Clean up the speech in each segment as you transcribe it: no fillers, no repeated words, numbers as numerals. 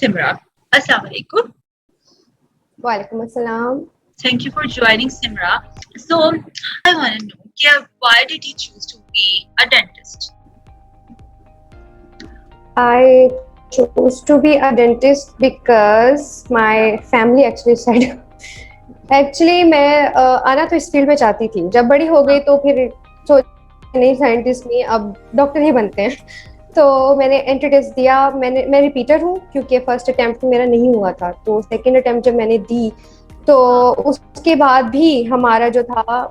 Simra. Assalamu alaikum. Walaikum assalam. Thank you for joining, Simra. So, I want to know, why did you choose to be a dentist? I chose to be a dentist because my family actually said. Actually मैं आना तो इस field में चाहती थी. जब बड़ी हो गई तो फिर सोचा नहीं साइंटिस्ट नहीं, अब डॉक्टर ही बनते हैं. तो मैंने एंट्री टेस्ट दिया. मैं रिपीटर हूँ क्योंकि फर्स्ट अटेम्प्ट मेरा नहीं हुआ था. तो सेकंड अटेम्प्ट जब मैंने दी तो उसके बाद भी हमारा जो था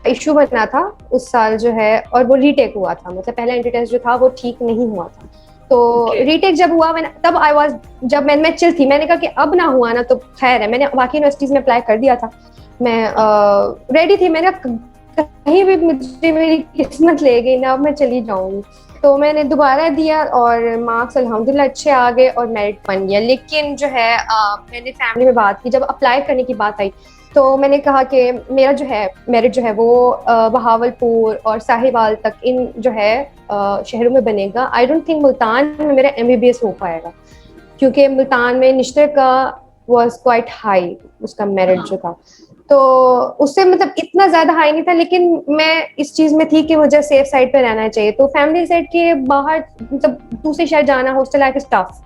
इशू बना था उस साल जो है, और वो रीटेक हुआ था. मतलब पहला एंट्री टेस्ट जो था वो ठीक नहीं हुआ था. तो रीटेक जब हुआ मैंने तब जब मैं चिल थी. मैंने कहा कि अब ना हुआ ना तो खैर है. मैंने बाकी यूनिवर्सिटीज में अप्लाई कर दिया था. मैं रेडी थी. मैंने कहीं भी मुझे मेरी किस्मत ले गई ना, अब मैं चली जाऊंगी. तो मैंने दोबारा दिया और मार्क्स अल्हम्दुलिल्लाह अच्छे आ गए और मेरिट बन गया. लेकिन जो है मैंने फैमिली में बात की. जब अप्लाई करने की बात आई तो मैंने कहा कि मेरा जो है मेरिट जो है वो बहावलपुर और साहिवाल तक इन जो है शहरों में बनेगा. आई डोंट थिंक मुल्तान में मेरा MBBS हो पाएगा क्योंकि मुल्तान में निश्तर का वाज क्वाइट हाई, उसका मेरिट जो था. तो उससे मतलब इतना ज्यादा हाई नहीं था, लेकिन मैं इस चीज में थी कि मुझे सेफ साइड पे रहना चाहिए. तो फैमिली साइड के बाहर मतलब दूसरे शहर जाना, हॉस्टल लाइफ इज टफ.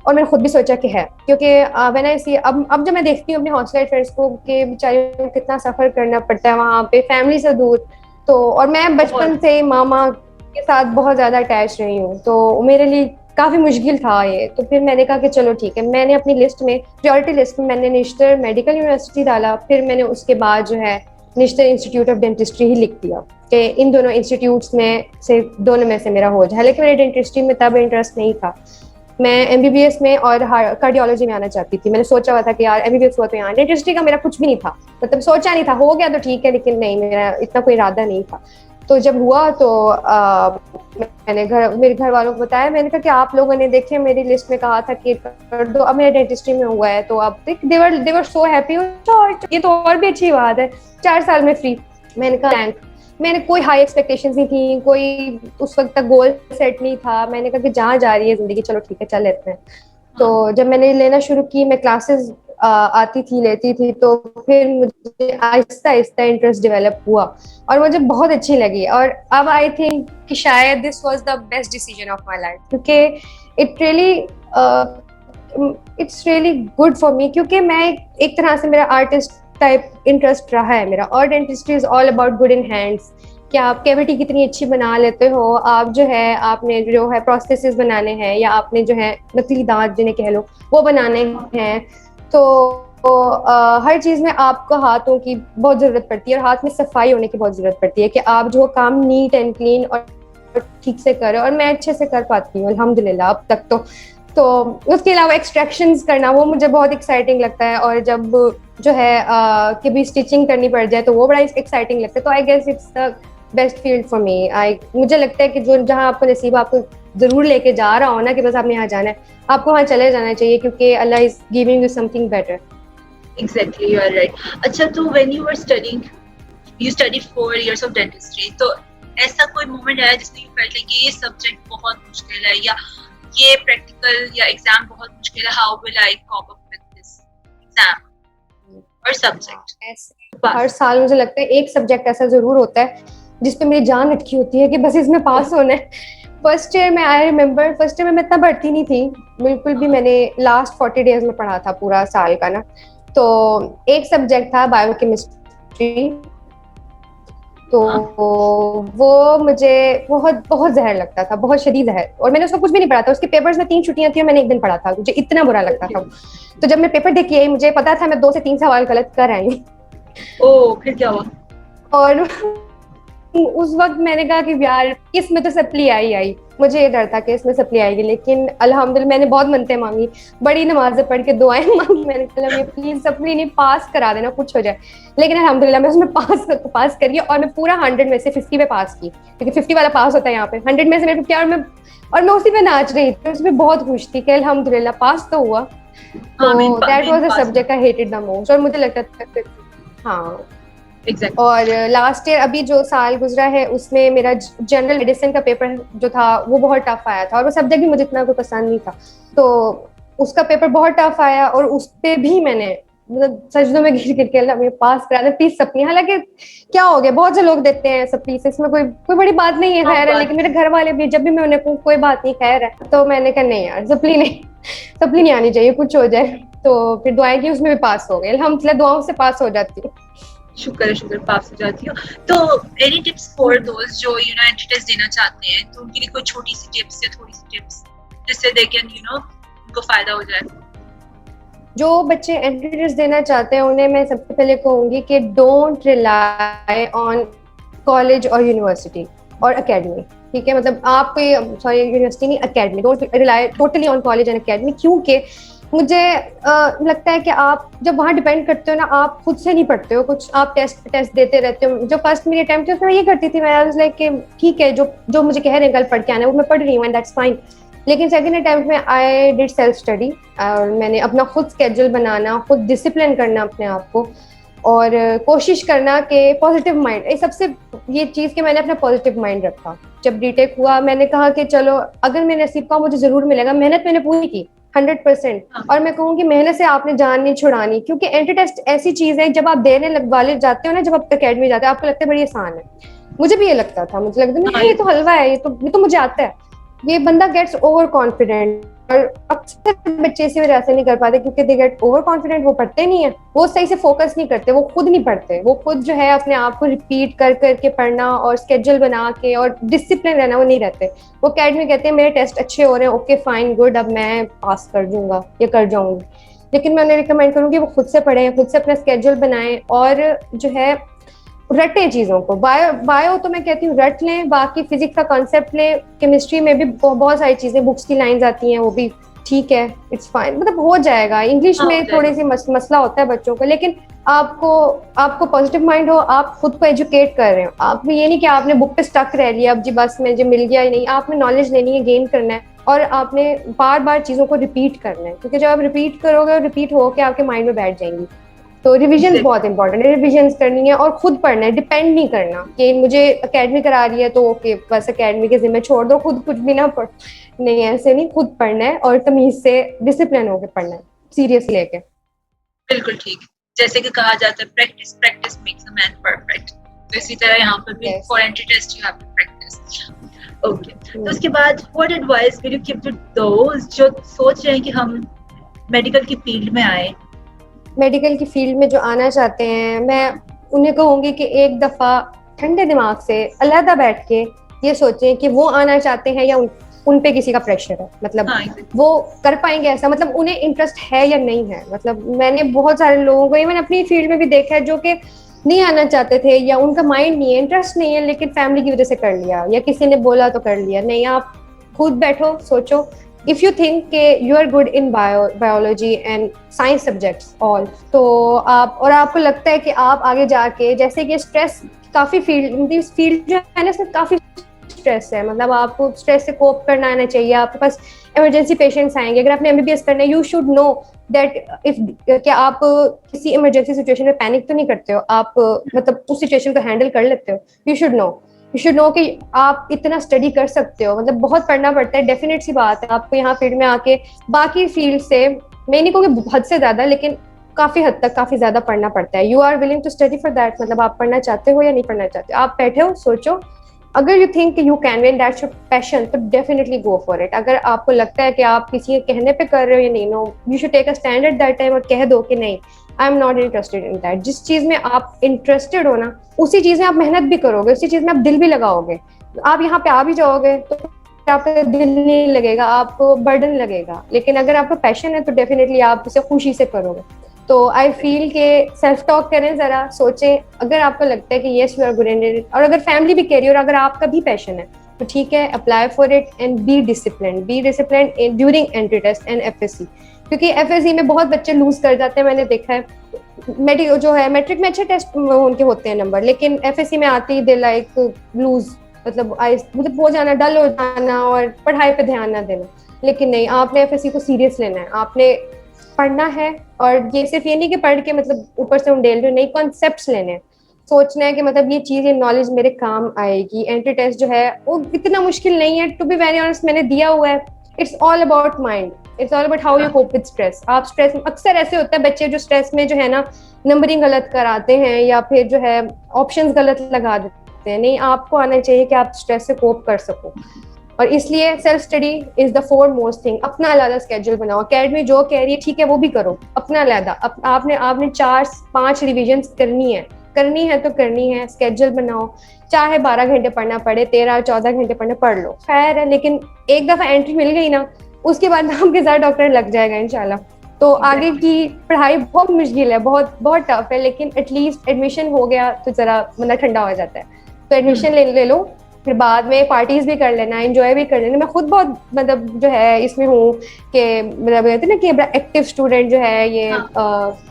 और मैंने खुद भी सोचा कि है क्योंकि मैंने इसी अब जब मैं देखती हूँ अपने हॉस्टल फ्रेंड्स को कि बेचारियों को कितना सफर करना पड़ता है वहाँ पे फैमिली से दूर. तो और मैं बचपन से मामा के साथ बहुत ज्यादा अटैच रही हूँ, तो मेरे लिए काफी मुश्किल था ये. तो फिर मैंने कहा कि चलो ठीक है. मैंने अपनी लिस्ट में प्रायोरिटी लिस्ट में मैंने निश्तर मेडिकल यूनिवर्सिटी डाला. फिर मैंने उसके बाद जो है निश्तर इंस्टीट्यूट ऑफ डेंटिस्ट्री ही लिख दिया कि इन दोनों इंस्टीट्यूट्स में से दोनों में से मेरा हो जाए. लेकिन मेरे डेंटिस्ट्री में तब इंटरेस्ट नहीं था. मैं MBBS में और कार्डियोलॉजी में आना चाहती थी. मैंने सोचा हुआ था कि यार MBBS हुआ तो यहाँ. डेंटिस्ट्री का मेरा कुछ भी नहीं था, मतलब सोचा नहीं था. हो गया तो ठीक है, लेकिन नहीं, मेरा इतना कोई इरादा नहीं था. तो जब हुआ तो मैंने मेरे घर वालों को बताया. मैंने कहा कि आप लोगों ने देखे मेरी लिस्ट में कहा था कि कर दो, अब मेरा डेंटिस्ट्री में हुआ है. तो अब देवर सो हैप्पी. ये तो और भी अच्छी बात है, 4 साल में फ्री. मैंने कहा मैंने कोई हाई एक्सपेक्टेशंस नहीं थी, कोई उस वक्त तक गोल सेट नहीं था. मैंने कहा कि जहाँ जा रही है जिंदगी चलो ठीक है चल लेते हैं. तो जब मैंने लेना शुरू की, मैं क्लासेस आती थी लेती थी, तो फिर मुझे आहिस्ता आहिस्ता इंटरेस्ट डेवलप हुआ और मुझे बहुत अच्छी लगी. और अब आई थिंक कि शायद this was the best decision of my life क्योंकि it's really good for me. क्योंकि मैं एक तरह से मेरा आर्टिस्ट टाइप इंटरेस्ट रहा है मेरा. और dentistry is all about good in hands कि आप कैविटी कितनी अच्छी बना लेते हो. आप जो है आपने जो है प्रोस्थेसिस बनाने हैं या आपने जो है नकली दांत जिन्हें कह लो वो बनाने हैं. तो हर चीज में आपको हाथों की बहुत जरूरत पड़ती है और हाथ में सफाई होने की बहुत जरूरत पड़ती है कि आप जो काम नीट एंड क्लीन और ठीक से करें. और मैं अच्छे से कर पाती हूँ अल्हम्दुलिल्लाह अब तक. तो उसके अलावा एक्सट्रैक्शंस करना वो मुझे बहुत एक्साइटिंग लगता है. और जब जो है कि भी स्टिचिंग करनी पड़ जाए तो वो बड़ा एक्साइटिंग लगता है. तो I guess it's the best field for me. मुझे लगता है कि जो जहाँ आपको नसीब आपको जरूर लेके जा रहा हो ना कि बस आपने यहाँ जाना है, आपको वहाँ चले जाना चाहिए क्योंकि Allah is giving you something better. Exactly, you are right. अच्छा, तो when you were studying, you studied 4 years of dentistry. तो ऐसा कोई मोमेंट आया जिसमें you felt like ये सब्जेक्ट बहुत मुश्किल है या ये प्रैक्टिकल या एग्जाम बहुत मुश्किल है, how will I cope up with this exam और सब्जेक्ट? हर साल मुझे लगता है एक सब्जेक्ट ऐसा जरूर होता है जिसपे मेरी जान अटकी होती है कि बस इसमें पास होना है. फर्स्ट ईयर में आई रिमेम्बर फर्स्ट ईयर में मैं इतना बढ़ती नहीं थी बिल्कुल भी. मैंने लास्ट 40 डेज में पढ़ा था पूरा साल का ना. तो एक सब्जेक्ट था बायोकेमिस्ट्री. तो वो मुझे बहुत बहुत जहर लगता था, बहुत शदीद जहर. और मैंने उसका कुछ भी नहीं पढ़ा था. उसके पेपर्स में 3 छुट्टियां थी और मैंने एक दिन पढ़ा था. मुझे इतना बुरा लगता था. तो जब मैं पेपर देख के आई मुझे पता था मैं 2 से 3 सवाल गलत कर आई हूँ. फिर क्या हुआ? और उस वक्त मैंने कहा कि यार इसमें तो सप्ली आई. मुझे ये डर था कि इसमें सप्ली आएगी, लेकिन अल्हम्दुलिल्लाह मैंने बहुत मन्नतें मांगी, बड़ी नमाजें पढ़ के दुआएं मांगी. मैंने कहा प्लीज सप्ली नहीं पास करा देना, कुछ हो जाए. लेकिन अल्हम्दुलिल्लाह मैं उसमें पास करी और मैं पूरा 100 में से 50 पे पास की क्योंकि 50 वाला पास होता है यहाँ पे. 100 में से मैं 50 और मैं उसी पे नाच रही थी. उसमें बहुत खुश थी कि अल्हम्दुलिल्लाह पास तो हुआ. तो that was the subject I hated the most. और मुझे लगता था हाँ एग्जैक्टली। और लास्ट ईयर अभी जो साल गुजरा है उसमें मेरा जनरल मेडिसिन का पेपर जो था वो बहुत टफ आया था, और वो सब्जेक्ट भी मुझे इतना कोई पसंद नहीं था, तो उसका पेपर बहुत टफ आया और उस पे भी मैंने मतलब सजदों में गिर गिर के अल्लाह मुझे पास करा दे, प्लीज सपनी। हालांकि क्या हो गया, बहुत से लोग देते हैं सब प्लीज, इसमें कोई कोई बड़ी बात नहीं है, हाँ, खैर है। लेकिन मेरे घर वाले भी जब भी मैं उन्हें कहूँ कोई बात नहीं खैर है, तो मैंने कहा नहीं यार सप्ली नहीं, सप्ली नहीं आनी चाहिए, कुछ हो जाए। तो फिर दुआएं की, उसमें भी पास हो गए अल्हम्दुलिल्लाह, दुआओं से पास हो जाती हूँ। शुक्र पास हो जाती हो। तो एनी टिप्स फॉर दोस्त जो एंट्री टेस्ट देना चाहते हैं, तो उनके लिए कोई छोटी सी टिप्स या थोड़ी सी टिप्स जिससे दे कैन उनको फायदा हो जाए? जो बच्चे एंट्री टेस्ट देना चाहते हैं उन्हें मैं सबसे पहले कहूंगी कि डोंट रिलाई ऑन कॉलेज और यूनिवर्सिटी और एकेडमी। ठीक है, मतलब आप कोई सॉरी यूनिवर्सिटी नहीं, academy, don't rely totally on college and academy. क्योंकि मुझे लगता है कि आप जब वहाँ डिपेंड करते हो ना, आप खुद से नहीं पढ़ते हो कुछ, आप टेस्ट देते रहते हो। जो फर्स्ट मेरी अटेम्प्ट थी उसमें मैं ये करती थी, मैं वाज लाइक कि ठीक है जो जो मुझे कह रहे हैं कल पढ़ के आना है वो मैं पढ़ रही हूँ एंड दैट्स फाइन। लेकिन सेकंड अटेम्प्ट में आई डिड सेल्फ स्टडी, और मैंने अपना खुद स्केड्यूल बनाना, खुद डिसिप्लिन करना अपने आप को, और कोशिश करना कि पॉजिटिव माइंड, ये सबसे ये चीज़ कि मैंने अपना पॉजिटिव माइंड रखा। जब बीटेक हुआ मैंने कहा कि चलो अगर मेरे नसीब का मुझे जरूर मिलेगा, मेहनत मैंने पूरी की 100%। और मैं कहूँ कि मेहनत से आपने जान नहीं छुड़ानी, क्योंकि एंट्री टेस्ट ऐसी चीज़ है जब आप देने वाले जाते हो ना, जब आप अकेडमी जाते हो आपको लगता है बड़ी आसान है। मुझे भी ये लगता था, मुझे लगता था ये तो हलवा है, ये तो मुझे आता है। ये बंदा गेट्स ओवर कॉन्फिडेंट, और अक्सर बच्चे इसी वजह से नहीं कर पाते क्योंकि दे गेट ओवर कॉन्फिडेंट, वो पढ़ते नहीं है, वो सही से फोकस नहीं करते, वो खुद नहीं पढ़ते, वो खुद जो है अपने आप को रिपीट कर करके पढ़ना और स्केड्यूल बना के और डिसिप्लिन रहना वो नहीं रहते। वो अकेडमी कहते हैं मेरे टेस्ट अच्छे हो रहे हैं, ओके फाइन गुड, अब मैं पास कर दूंगा या कर जाऊंगी। लेकिन मैं उन्हें रिकमेंड करूंगी वो खुद से पढ़ें, खुद से अपना स्केड्यूल बनाएं, और जो है रटे चीजों को। बायो बायो तो मैं कहती हूँ रट लें, बाकी फिजिक्स का कॉन्सेप्ट लें, केमिस्ट्री में भी बहुत सारी चीजें बुक्स की लाइंस आती हैं, वो भी ठीक है, इट्स फाइन, मतलब हो जाएगा। इंग्लिश में थोड़ी सी मसला होता है बच्चों को, लेकिन आपको आपको पॉजिटिव माइंड हो, आप खुद को एजुकेट कर रहे हो, आप ये नहीं कि आपने बुक पे स्टक रह लिया अब जी बस मुझे मिल गया ही नहीं, आपने नॉलेज लेनी है, गेन करना है, और आपने बार बार चीजों को रिपीट करना है, क्योंकि जब आप रिपीट करोगे और रिपीट होकर आपके माइंड में बैठ जाएंगी। तो रिविजन बहुत इंपॉर्टेंट है, रिविजन करनी है और खुद पढ़ना है, डिपेंड नहीं करना कि मुझे एकेडमी करा रही है तो ओके बस एकेडमी के जिम्मे छोड़ दो, खुद कुछ भी ना पढ़, नहीं ऐसे नहीं, खुद पढ़ना है और तमीज से डिसिप्लिन होकर पढ़ना है, सीरियस लेके। बिल्कुल ठीक, जैसे कि कहा जाता है practice practice makes a man perfect, तो इसी तरह यहाँ पर भी for entry test you have to practice. Okay, तो उसके बाद what advice will you give to दोस्त जो सोच रहे हैं कि हम मेडिकल की फील्ड में आए? मेडिकल की फील्ड में जो आना चाहते हैं, मैं उन्हें कहूंगी कि एक दफा ठंडे दिमाग से अलहदा बैठ के ये सोचें कि वो आना चाहते हैं या उन पे किसी का प्रेशर है, मतलब वो कर पाएंगे ऐसा, मतलब उन्हें इंटरेस्ट है या नहीं है। मतलब मैंने बहुत सारे लोगों को इवन अपनी फील्ड में भी देखा है जो कि नहीं आना चाहते थे या उनका माइंड नहीं है, इंटरेस्ट नहीं है, लेकिन फैमिली की वजह से कर लिया या किसी ने बोला तो कर लिया। नहीं, आप खुद बैठो सोचो, इफ यू थिंक के you are good in biology and science subjects all, तो आप और आपको लगता है कि आप आगे जाके, जैसे कि स्ट्रेस काफी फील्ड जो है ना इसमें काफी स्ट्रेस है, मतलब आपको स्ट्रेस से कोप करना आना चाहिए। आपके पास इमरजेंसी पेशेंट्स आएंगे, अगर आपने एमबीबीएस करना है you should know that if क्या आप किसी इमरजेंसी सिचुएशन में पैनिक तो नहीं करते हो, आप मतलब उस सिचुएशन को हैंडल कर लेते हो। यू शुड नो कि आप इतना स्टडी कर सकते हो, मतलब बहुत पढ़ना पड़ता है, डेफिनेट सी बात है। आपको यहाँ फील्ड में आके बाकी फील्ड से मैं नहीं कहूँगी हद से ज्यादा, लेकिन काफी हद तक काफी ज्यादा पढ़ना पड़ता है। You are willing to study for that, मतलब आप पढ़ना चाहते हो या नहीं पढ़ना चाहते हो, आप बैठे हो सोचो, अगर you think you can when that's your passion तो डेफिनेटली गो फॉर इट। अगर आपको लगता है कि आप किसी के कहने पे कर रहे हो या नहीं, no, you should take a stand at that time और कह दो कि नहीं, I am not interested in that. जिस चीज में आप इंटरेस्टेड हो ना उसी चीज में आप मेहनत भी करोगे, उसी चीज में आप दिल भी लगाओगे। आप यहाँ पे आ भी जाओगे तो आपका दिल नहीं लगेगा, आपको बर्डन लगेगा, लेकिन अगर आपका पैशन है तो डेफिनेटली आप उसे खुशी से करोगे। तो आई फील के सेल्फ टॉक करें, जरा सोचें, अगर आपको लगता है कि yes you are good in it, और अगर फैमिली भी कह रही है और अगर आपका भी पैशन है तो ठीक है, apply for it and be discipline during entry test and FSc, क्योंकि एफएससी में बहुत बच्चे लूज कर जाते हैं, मैंने देखा है। मेडिकल जो है मैट्रिक में अच्छे टेस्ट उनके होते हैं नंबर, लेकिन एफएससी में आते ही दे लाइक लूज, मतलब हो जाना, डल हो जाना और पढ़ाई पे ध्यान ना देना। लेकिन नहीं, आपने एफएससी को सीरियस लेना है, आपने पढ़ना है, और ये सिर्फ ये नहीं कि पढ़ के मतलब ऊपर से उंडेल रहे, नहीं, कॉन्सेप्ट्स लेने हैं, सोचना है कि मतलब ये चीज, ये नॉलेज मेरे काम आएगी। एंट्री टेस्ट जो है वो इतना मुश्किल नहीं है, टू बी वेरी ऑनेस्ट, मैंने दिया हुआ है। It's all about mind, it's all about how you cope with stress. आप स्ट्रेस, अक्सर ऐसे होता है बच्चे जो स्ट्रेस में जो है ना नंबरिंग गलत कराते हैं या फिर जो है ऑप्शंस गलत लगा देते हैं। नहीं, आपको आना चाहिए कि आप स्ट्रेस से कोप कर सको। और इसलिए self study is the four most thing. अपना अलग स्केड्यूल बनाओ। अकेडमी जो कह रही है ठीक है वो भी करो, अपना अलग। आपने आपने 4-5 रिविजन करनी है तो करनी है। स्केड्यूल बनाओ, चाहे 12 घंटे पढ़ना पड़े, 13-14 घंटे पढ़ना पढ़ लो, खैर है। लेकिन एक दफा एंट्री मिल गई ना, उसके बाद आपके साथ डॉक्टर लग जाएगा इंशाल्लाह। तो आगे की पढ़ाई बहुत मुश्किल है, बहुत बहुत टफ है, लेकिन एटलीस्ट एडमिशन हो गया तो जरा मतलब ठंडा हो जाता है। तो एडमिशन ले लो, फिर बाद में पार्टीज भी कर लेना, एंजॉय भी कर लेना। मैं खुद बहुत मतलब जो है इसमें हूँ कि मतलब कहते हैं ना कि बड़ा एक्टिव स्टूडेंट जो है ये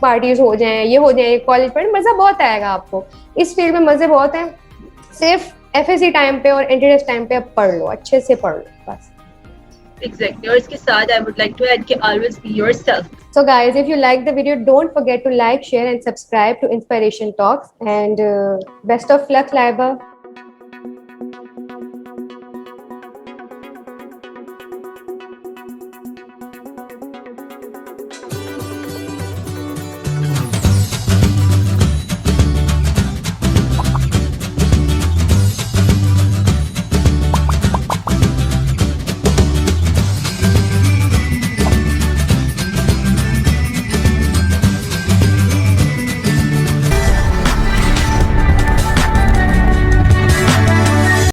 पार्टीज हो जाएं, ये हो जाए, कॉलेज पढ़े, मजा बहुत आएगा आपको। इस फील्ड में मजे बहुत हैं। सिर्फ एफएससी टाइम पे और एंट्री टेस्ट टाइम पे पढ़ लो, अच्छे से पढ़ लो बस। Exactly. और इसके साथ I would like to add कि always be yourself. So guys, if you like the video, don't forget to like, share and subscribe to Inspiration Talks, and best of luck, Laiba.